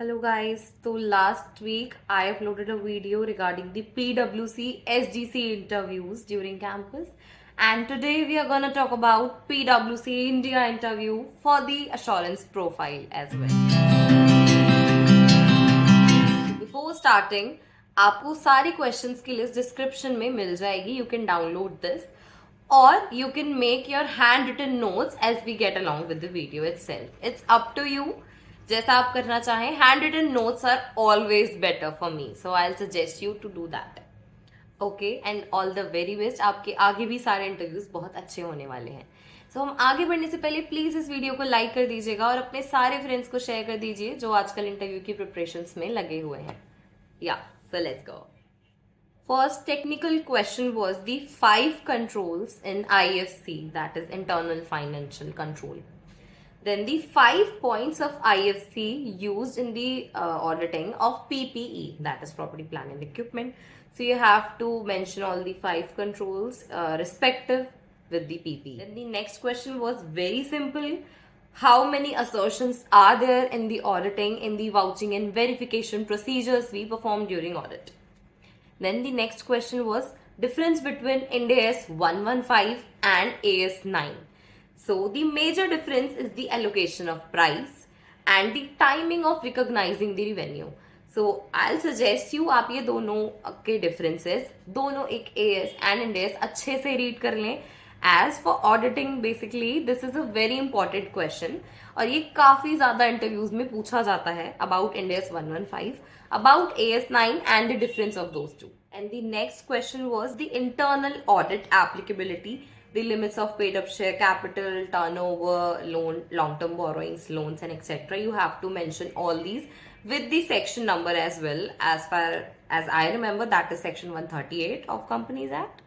Hello guys, so last week I uploaded a video regarding the PwC SGC interviews during campus, and today we are going to talk about PwC India interview for the assurance profile as well. Before starting, आपको सारे questions की list description में मिल जाएगी. You can download this or you can make your handwritten notes as we get along with the video itself. It's up to you. जैसा आप करना चाहें. Hand written notes are always better for me, so I will suggest you to do that. Okay, and all the very best. आपके आगे भी सारे interviews बहुत अच्छे होने वाले हैं. सो हम आगे बढ़ने से पहले प्लीज इस वीडियो को लाइक कर दीजिएगा और अपने सारे फ्रेंड्स को शेयर कर दीजिए जो आजकल इंटरव्यू की प्रिपरेशंस में लगे हुए हैं. या so let's go. First technical question was the 5 controls in IFC, that is internal financial control. Then the 5 points of IFC used in the auditing of PPE, that is property, plant and equipment. So you have to mention all the 5 controls respective with the PPE. Then the next question was very simple. How many assertions are there in the auditing, in the vouching and verification procedures we perform during audit? Then the next question was difference between Ind AS 115 and AS 9. So the major difference is the allocation of price and the timing of recognizing the revenue. So I'll suggest you आप ये दोनों के differences दोनों एक AS and Ind AS अच्छे से read कर लें. As for auditing, basically this is a very important question और ये काफी ज्यादा इंटरव्यूज में पूछा जाता है about Ind AS 115, about AS 9 and the difference of those two. And the next question was the internal audit applicability, the limits of paid up share capital, turnover, loan, long-term borrowings, loans and etc. You have to mention all these with the section number as well. As far as I remember, that is section 138 of Companies Act.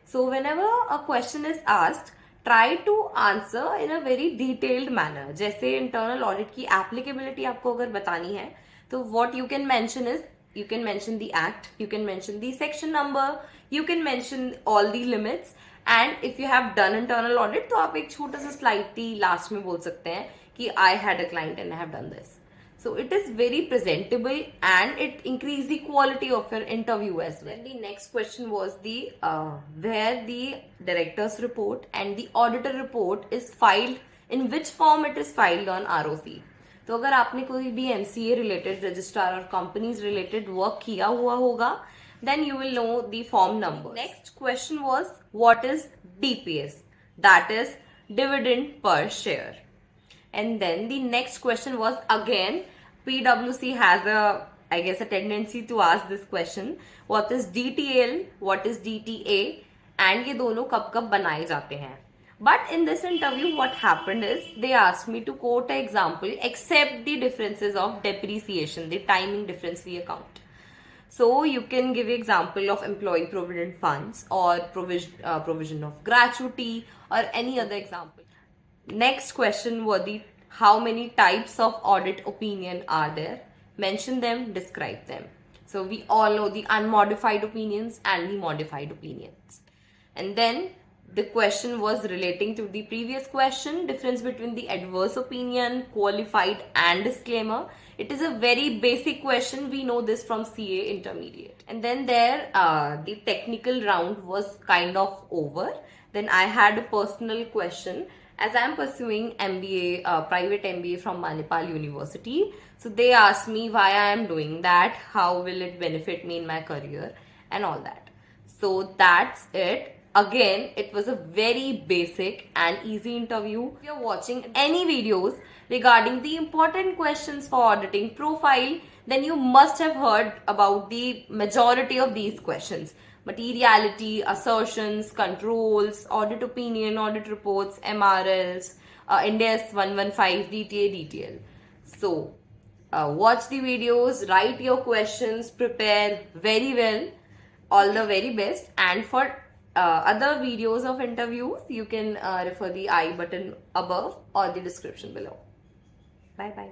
So whenever a question is asked, try to answer in a very detailed manner. जैसे internal audit की applicability आपको अगर बतानी है, तो what you can mention is, you can mention the act, you can mention the section number, you can mention all the limits, and if you have done internal audit, तो आप एक छोटा सा slide ही last में बोल सकते हैं कि I had a client and I have done this. So it is very presentable and it increases the quality of your interview as well. The next question was the where the director's report and the auditor report is filed, in which form it is filed on ROC. तो अगर आपने कोई भी MCA related, registrar और companies related work किया हुआ होगा, then you will know the form number. Next question was what is DPS? That is dividend per share. And then the next question was, again, PwC has a tendency to ask this question. What is DTL? What is DTA? And ये दोनों कब कब बनाए जाते हैं? But in this interview, what happened is they asked me to quote an example except the differences of depreciation, the timing difference we account. So you can give example of employee provident funds or provision of gratuity or any other example. Next question were the how many types of audit opinion are there? Mention them, describe them. So we all know the unmodified opinions and the modified opinions. And then the question was relating to the previous question, difference between the adverse opinion, qualified and disclaimer. It is a very basic question. We know this from CA intermediate. And then there the technical round was kind of over. Then I had a personal question. As I am pursuing MBA, private MBA from Manipal University, so they asked me why I am doing that, how will it benefit me in my career and all that. So that's it. Again, it was a very basic and easy interview. If you're watching any videos regarding the important questions for auditing profile, then you must have heard about the majority of these questions. Materiality, assertions, controls, audit opinion, audit reports, MRLs, Ind AS 115, DTA, DTL. So, watch the videos, write your questions, prepare very well. All the very best. And for other videos of interviews, you can refer the I button above or the description below. Bye bye.